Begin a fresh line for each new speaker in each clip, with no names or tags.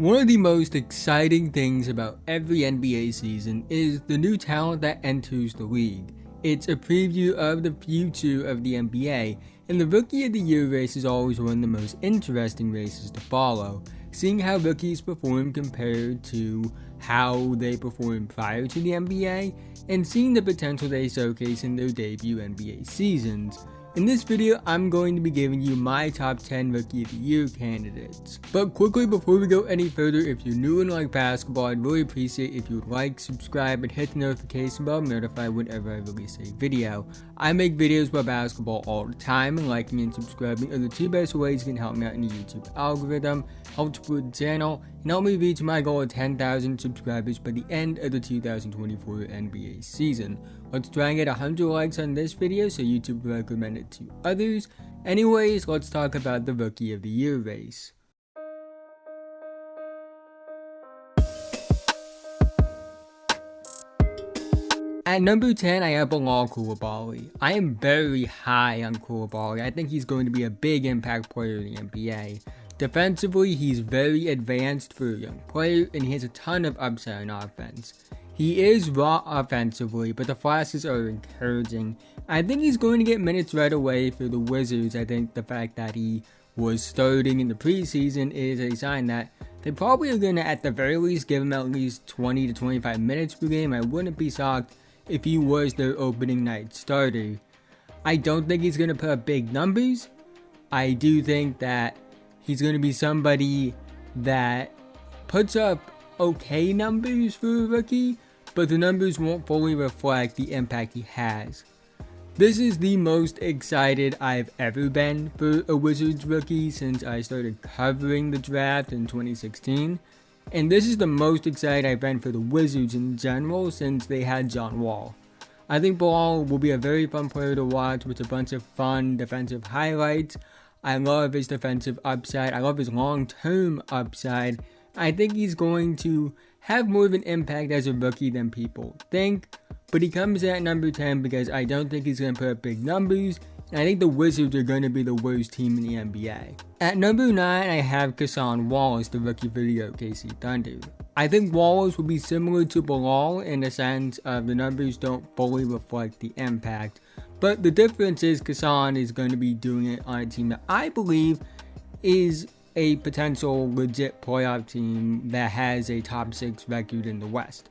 One of the most exciting things about every NBA season is the new talent that enters the league. It's a preview of the future of the NBA, and the Rookie of the Year race is always one of the most interesting races to follow, seeing how rookies perform compared to how they performed prior to the NBA, and seeing the potential they showcase in their debut NBA seasons. In this video, I'm going to be giving you my top 10 Rookie of the Year candidates. But quickly, before we go any further, if you're new and like basketball, I'd really appreciate if you would like, subscribe, and hit the notification bell to be notified whenever I release a video. I make videos about basketball all the time, and liking and subscribing are the two best ways you can help me out in the YouTube algorithm, help support the channel, and help me reach my goal of 10,000 subscribers by the end of the 2024 NBA season. Let's try and get 100 likes on this video so YouTube will recommend it to others. Anyways, let's talk about the Rookie of the Year race. At number 10, I have Bilal Coulibaly. I am very high on Coulibaly. I think he's going to be a big impact player in the NBA. Defensively, he's very advanced for a young player, and he has a ton of upside on offense. He is raw offensively, but the flashes are encouraging. I think he's going to get minutes right away for the Wizards. I think the fact that he was starting in the preseason is a sign that they probably are going to, at the very least, give him at least 20 to 25 minutes per game. I wouldn't be shocked if he was their opening night starter. I don't think he's going to put up big numbers. I do think that he's going to be somebody that puts up okay numbers for a rookie, but the numbers won't fully reflect the impact he has. This is the most excited I've ever been for a Wizards rookie since I started covering the draft in 2016. And this is the most excited I've been for the Wizards in general since they had John Wall. I think Bilal will be a very fun player to watch with a bunch of fun defensive highlights. I love his defensive upside. I love his long-term upside. I think he's going to have more of an impact as a rookie than people think. But he comes in at number 10 because I don't think he's going to put up big numbers. And I think the Wizards are going to be the worst team in the NBA. At number 9, I have Cason Wallace, the rookie for the OKC Thunder. I think Wallace will be similar to Bilal in the sense of the numbers don't fully reflect the impact. But the difference is Cason is going to be doing it on a team that I believe is a potential legit playoff team that has a top 6 record in the West.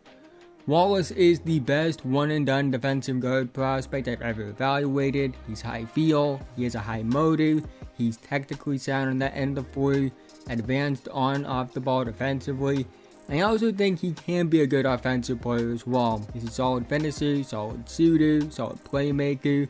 Wallace is the best one-and-done defensive guard prospect I've ever evaluated. He's high feel, he has a high motor, he's technically sound on that end of the floor, advanced on and off the ball defensively, and I also think he can be a good offensive player as well. He's a solid finisher, solid shooter, solid playmaker,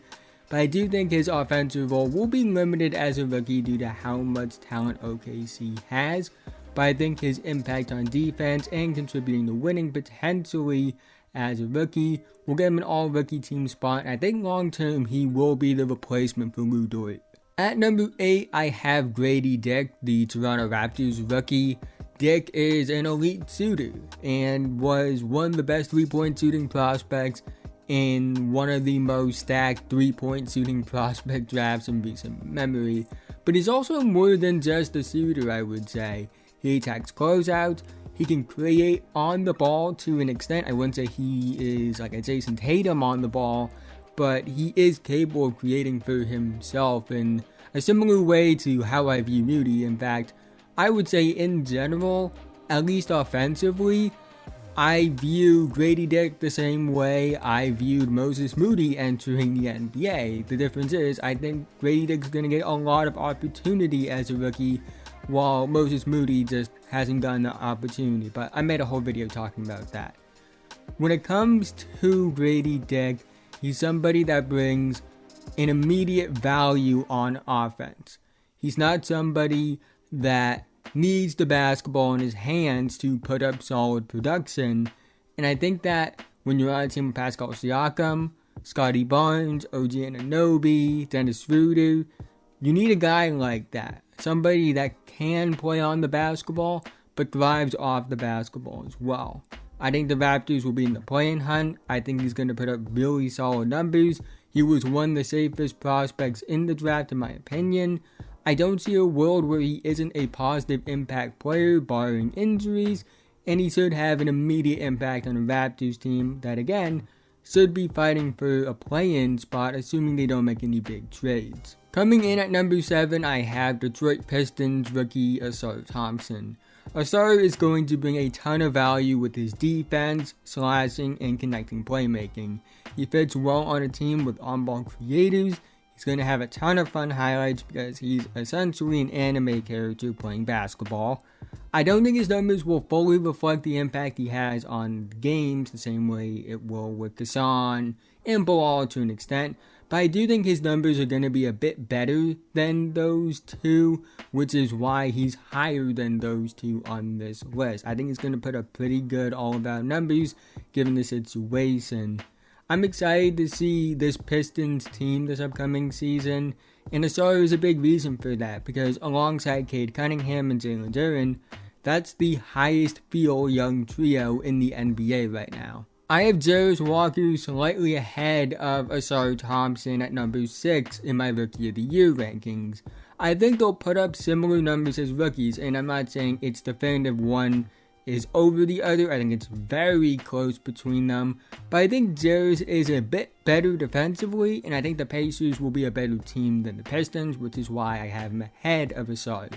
but I do think his offensive role will be limited as a rookie due to how much talent OKC has. But I think his impact on defense and contributing to winning potentially as a rookie will get him an all-rookie team spot. I think long-term he will be the replacement for Lou Dort. At number 8, I have Gradey Dick, the Toronto Raptors rookie. Dick is an elite shooter and was one of the best three-point shooting prospects in one of the most stacked three-point shooting prospect drafts in recent memory. But he's also more than just a shooter, I would say. He attacks closeouts, he can create on the ball to an extent. I wouldn't say he is like a Jason Tatum on the ball, but he is capable of creating for himself in a similar way to how I view Moody. In fact, I would say in general, at least offensively, I view Gradey Dick the same way I viewed Moses Moody entering the NBA. The difference is I think Gradey Dick is going to get a lot of opportunity as a rookie, while Moses Moody just hasn't gotten the opportunity. But I made a whole video talking about that. When it comes to Gradey Dick, he's somebody that brings an immediate value on offense. He's not somebody that needs the basketball in his hands to put up solid production. And I think that when you're on a team with Pascal Siakam, Scotty Barnes, OG Anunoby, Dennis Schroeder, you need a guy like that. Somebody that can play on the basketball, but thrives off the basketball as well. I think the Raptors will be in the play-in hunt. I think he's going to put up really solid numbers. He was one of the safest prospects in the draft, in my opinion. I don't see a world where he isn't a positive impact player barring injuries, and he should have an immediate impact on the Raptors team that, again, should be fighting for a play-in spot assuming they don't make any big trades. Coming in at number 7, I have Detroit Pistons rookie Ausar Thompson. Ausar is going to bring a ton of value with his defense, slashing, and connecting playmaking. He fits well on a team with on-ball creators. He's going to have a ton of fun highlights because he's essentially an anime character playing basketball. I don't think his numbers will fully reflect the impact he has on games the same way it will with Cason and Bilal to an extent, but I do think his numbers are going to be a bit better than those two, which is why he's higher than those two on this list. I think he's going to put up pretty good all-around numbers given the situation. I'm excited to see this Pistons team this upcoming season, and Ausar is a big reason for that because alongside Cade Cunningham and Jalen Duren, that's the highest field young trio in the NBA right now. I have Jarace Walker slightly ahead of Ausar Thompson at number 6 in my Rookie of the Year rankings. I think they'll put up similar numbers as rookies, and I'm not saying it's definitive one is over the other. I think it's very close between them, but I think Jarace is a bit better defensively, and I think the Pacers will be a better team than the Pistons, which is why I have him ahead of Ausar.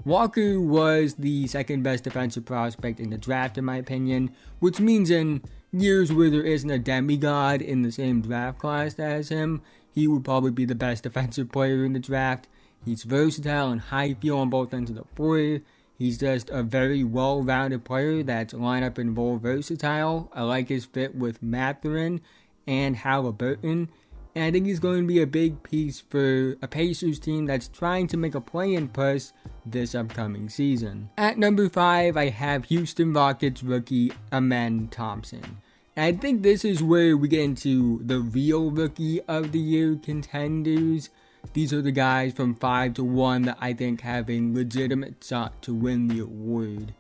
Walker was the second best defensive prospect in the draft in my opinion, which means in years where there isn't a demigod in the same draft class as him, he would probably be the best defensive player in the draft. He's versatile and high feel on both ends of the floor. He's just a very well-rounded player that's lineup and role versatile. I like his fit with Mathurin and Halliburton. And I think he's going to be a big piece for a Pacers team that's trying to make a play-in push this upcoming season. At number 5, I have Houston Rockets rookie Amen Thompson. And I think this is where we get into the real Rookie of the Year contenders. These are the guys from 5 to 1 that I think have a legitimate shot to win the award.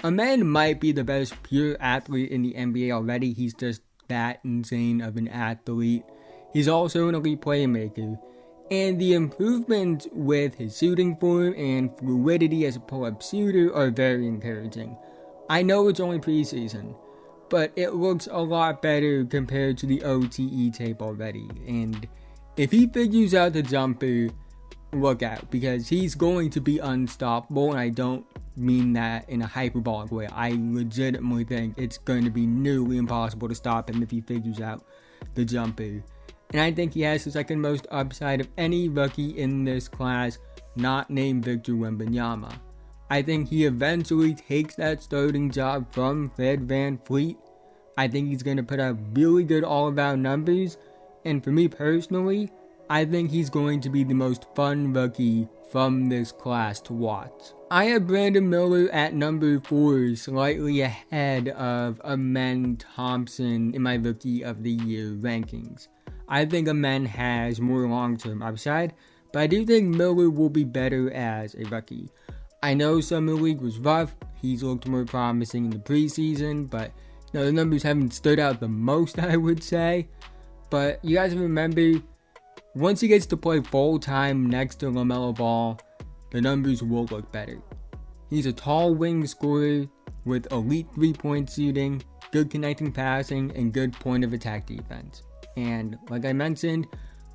Amen might be the best pure athlete in the NBA already. He's just that insane of an athlete. He's also an elite playmaker. And the improvements with his shooting form and fluidity as a pull-up shooter are very encouraging. I know it's only preseason, but it looks a lot better compared to the OTE tape already. And if he figures out the jumper, look out, because he's going to be unstoppable, and I don't mean that in a hyperbolic way. I legitimately think it's going to be nearly impossible to stop him if he figures out the jumper. And I think he has the second most upside of any rookie in this class, not named Victor Wembanyama. I think he eventually takes that starting job from Fred VanVleet. I think he's going to put up really good all-around numbers. And for me personally, I think he's going to be the most fun rookie from this class to watch. I have Brandon Miller at number 4, slightly ahead of Amen Thompson in my Rookie of the Year rankings. I think Amen has more long-term upside, but I do think Miller will be better as a rookie. I know Summer League was rough, he's looked more promising in the preseason, but the numbers haven't stood out the most, I would say. But you guys remember, once he gets to play full-time next to LaMelo Ball, the numbers will look better. He's a tall wing scorer with elite three-point shooting, good connecting passing, and good point-of-attack defense. And like I mentioned,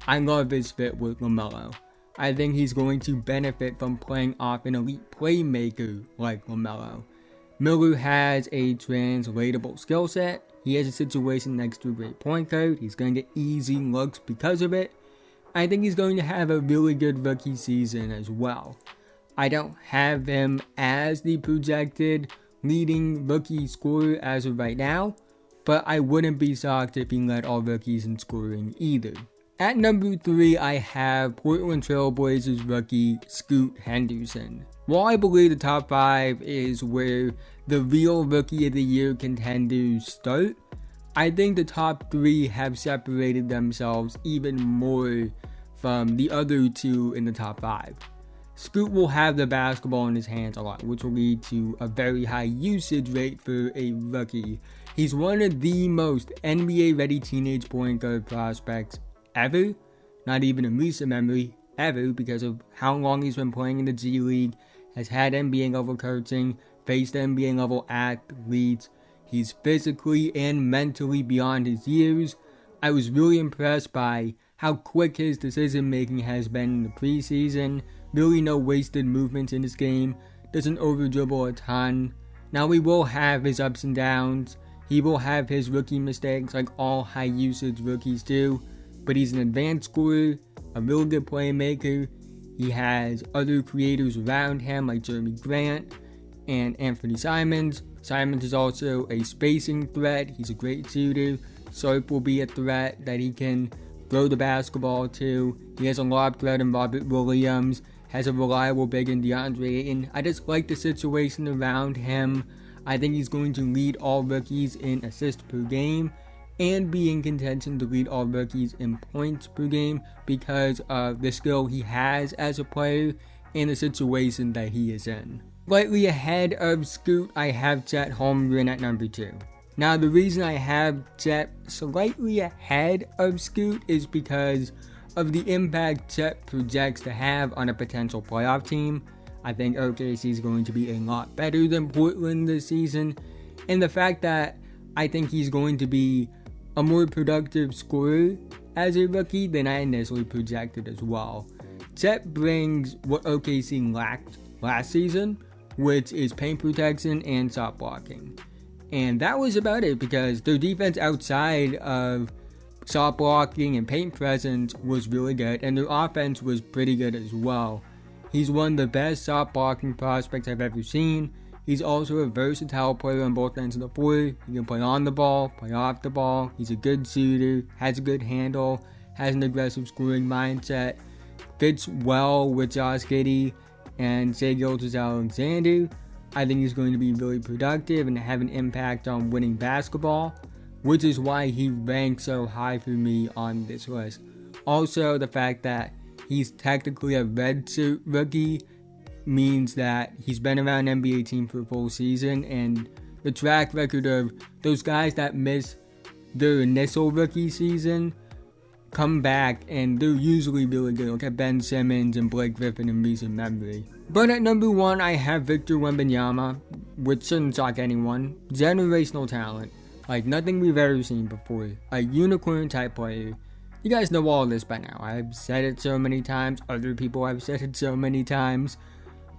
I love his fit with LaMelo. I think he's going to benefit from playing off an elite playmaker like LaMelo. Miller has a translatable skill set. He has a situation next to a great point guard. He's going to get easy looks because of it. I think he's going to have a really good rookie season as well. I don't have him as the projected leading rookie scorer as of right now, but I wouldn't be shocked if he led all rookies in scoring either. At number 3, I have Portland Trail Blazers rookie Scoot Henderson. While I believe the top 5 is where the real Rookie of the Year contenders start, I think the top 3 have separated themselves even more from the other 2 in the top 5. Scoot will have the basketball in his hands a lot, which will lead to a very high usage rate for a rookie. He's one of the most NBA-ready teenage point guard prospects ever, not even in recent memory, ever because of how long he's been playing in the G League, has had NBA level coaching, faced NBA level athletes. He's physically and mentally beyond his years. I was really impressed by how quick his decision making has been in the preseason. Really no wasted movements in his game. Doesn't over dribble a ton. Now he will have his ups and downs. He will have his rookie mistakes like all high usage rookies do. But he's an advanced scorer, a really good playmaker. He has other creators around him like Jeremy Grant and Anthony Simons. Simons is also a spacing threat. He's a great shooter. Sarp will be a threat that he can throw the basketball to. He has a lob threat in Robert Williams. Has a reliable big in DeAndre Ayton. I just like the situation around him. I think he's going to lead all rookies in assists per game and be in contention to lead all rookies in points per game because of the skill he has as a player and the situation that he is in. Slightly ahead of Scoot, I have Chet Holmgren at number 2. Now, the reason I have Chet slightly ahead of Scoot is because of the impact Chet projects to have on a potential playoff team. I think OKC is going to be a lot better than Portland this season, and the fact that I think he's going to be a more productive scorer as a rookie than I initially projected as well. Chet brings what OKC lacked last season, which is paint protection and shot blocking. And that was about it because their defense outside of shot blocking and paint presence was really good, and their offense was pretty good as well. He's one of the best shot blocking prospects I've ever seen. He's also a versatile player on both ends of the floor. He can play on the ball, play off the ball. He's a good shooter, has a good handle, has an aggressive scoring mindset, fits well with Josh Giddey and Shai Gilgeous-Alexander. I think he's going to be really productive and have an impact on winning basketball, which is why he ranks so high for me on this list. Also, the fact that he's technically a redshirt rookie means that he's been around an NBA team for a full season, and the track record of those guys that miss their initial rookie season come back and they're usually really good. Look at Ben Simmons and Blake Griffin in recent memory. But at number 1, I have Victor Wembanyama, which shouldn't shock anyone. Generational talent, like nothing we've ever seen before. A unicorn type player. You guys know all this by now. I've said it so many times. Other people have said it so many times.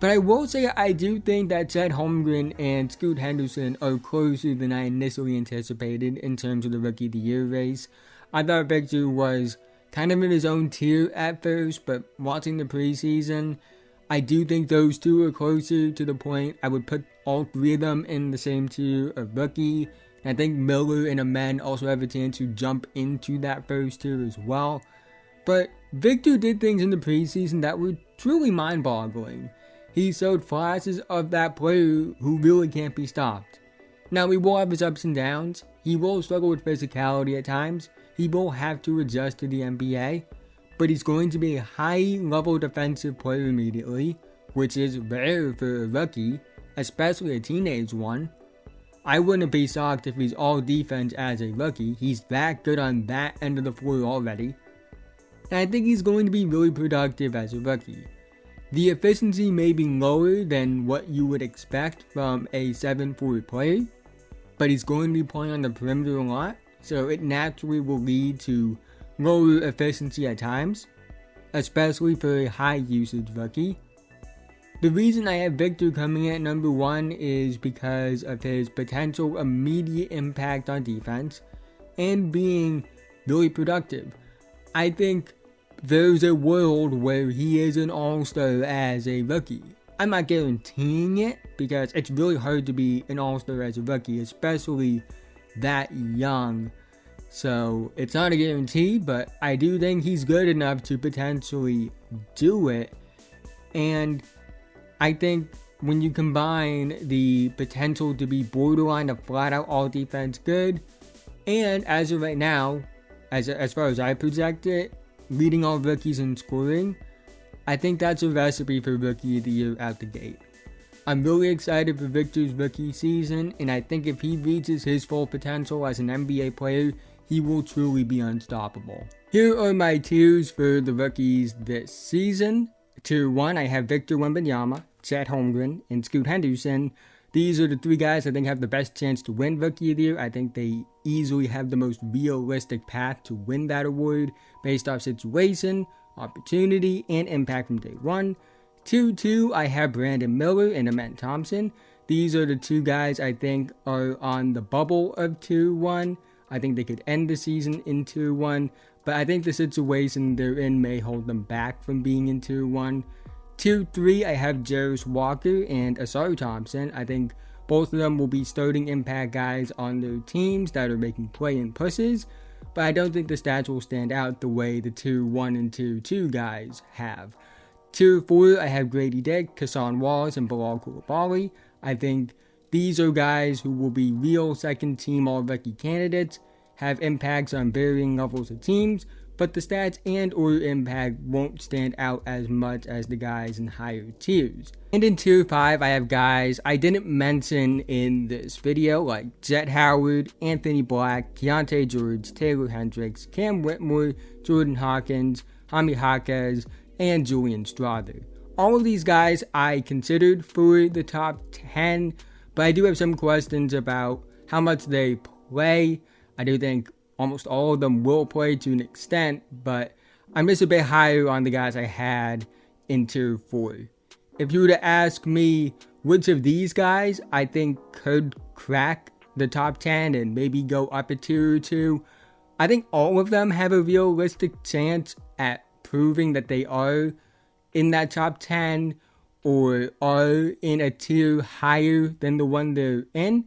But I will say I do think that Chet Holmgren and Scoot Henderson are closer than I initially anticipated in terms of the Rookie of the Year race. I thought Victor was kind of in his own tier at first, but watching the preseason, I do think those two are closer to the point I would put all 3 of them in the same tier of rookie. And I think Miller and Amen also have a chance to jump into that first tier as well. But Victor did things in the preseason that were truly mind-boggling. He showed flashes of that player who really can't be stopped. Now, he will have his ups and downs. He will struggle with physicality at times. He will have to adjust to the NBA. But he's going to be a high-level defensive player immediately, which is rare for a rookie, especially a teenage one. I wouldn't be shocked if he's all defense as a rookie. He's that good on that end of the floor already. And I think he's going to be really productive as a rookie. The efficiency may be lower than what you would expect from a 7'4" player, but he's going to be playing on the perimeter a lot, so it naturally will lead to lower efficiency at times, especially for a high usage rookie. The reason I have Victor coming in at number 1 is because of his potential immediate impact on defense and being really productive. I think there's a world where he is an all-star as a rookie. I'm not guaranteeing it because it's really hard to be an all-star as a rookie, especially that young. So it's not a guarantee, but I do think he's good enough to potentially do it. And I think when you combine the potential to be borderline of flat-out all-defense good, and as of right now, as far as I project it, leading all rookies in scoring, I think that's a recipe for Rookie of the Year out the gate. I'm really excited for Victor's rookie season, and I think if he reaches his full potential as an NBA player, he will truly be unstoppable. Here are my tiers for the rookies this season. Tier 1, I have Victor Wembanyama, Chet Holmgren, and Scoot Henderson. These are the three guys I think have the best chance to win Rookie of the Year. I think they easily have the most realistic path to win that award based off situation, opportunity, and impact from day one. Tier 2, I have Brandon Miller and Amen Thompson. These are the two guys I think are on the bubble of Tier 1. I think they could end the season in Tier 1, but I think the situation they're in may hold them back from being in Tier 1. Tier 3, I have Jarace Walker and Ausar Thompson. I think both of them will be starting impact guys on their teams that are making play-in pushes, but I don't think the stats will stand out the way the Tier 1 and Tier 2 guys have. Tier 4, I have Gradey Dick, Cason Wallace, and Bilal Coulibaly. I think these are guys who will be real second-team all-rookie candidates, have impacts on varying levels of teams, but the stats and or impact won't stand out as much as the guys in higher tiers. And in Tier 5, I have guys I didn't mention in this video, like Jet Howard, Anthony Black, Keontae George, Taylor Hendricks, Cam Whitmore, Jordan Hawkins, Jaime Jaquez, and Julian Strawther. All of these guys I considered for the top 10, but I do have some questions about how much they play. I do think almost all of them will play to an extent, but I'm just a bit higher on the guys I had in Tier 4. If you were to ask me which of these guys I think could crack the top 10 and maybe go up a tier or two, I think all of them have a realistic chance at proving that they are in that top 10 or are in a tier higher than the one they're in.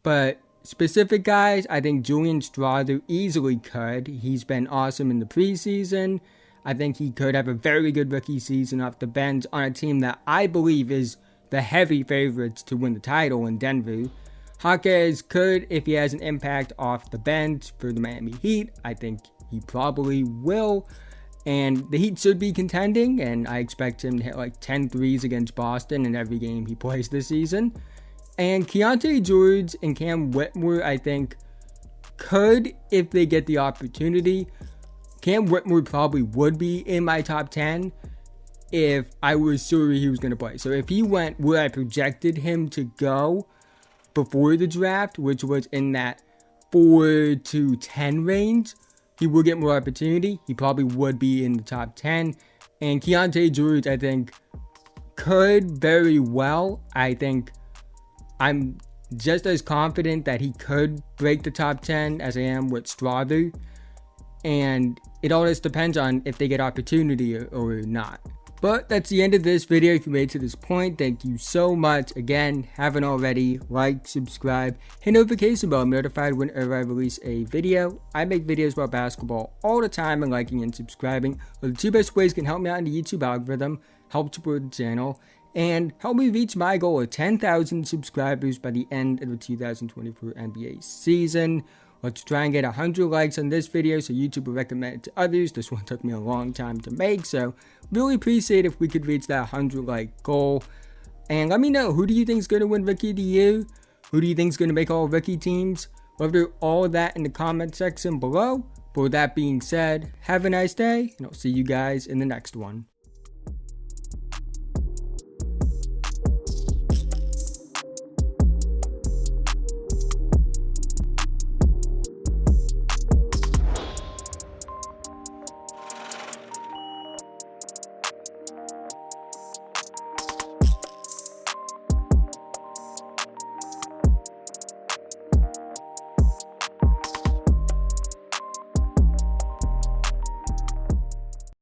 But specific guys, I think Julian Strawther easily could. He's been awesome in the preseason. I think he could have a very good rookie season off the bench on a team that I believe is the heavy favorites to win the title in Denver. Jaquez could if he has an impact off the bench for the Miami Heat. I think he probably will. And the Heat should be contending, and I expect him to hit like 10 threes against Boston in every game he plays this season. And Keontae George and Cam Whitmore, I think, could if they get the opportunity. Cam Whitmore probably would be in my top 10 if I was sure he was going to play. So if he went where I projected him to go before the draft, which was in that 4 to 10 range, he will get more opportunity. He probably would be in the top 10. And Keontae George, I think, could very well. I think I'm just as confident that he could break the top 10 as I am with Strawther. And it all just depends on if they get opportunity or not. But that's the end of this video. If you made it to this point, thank you so much. Again, haven't already, like, subscribe, hit notification bell. I'm notified whenever I release a video. I make videos about basketball all the time, and liking and subscribing are the two best ways you can help me out in the YouTube algorithm, help support the channel, and help me reach my goal of 10,000 subscribers by the end of the 2024 NBA season. Let's try and get 100 likes on this video so YouTube will recommend it to others. This one took me a long time to make, so really appreciate if we could reach that 100 like goal. And let me know, who do you think is going to win Rookie of the Year? Who do you think is going to make all rookie teams? Let me know all of that in the comment section below. But with that being said, have a nice day, and I'll see you guys in the next one.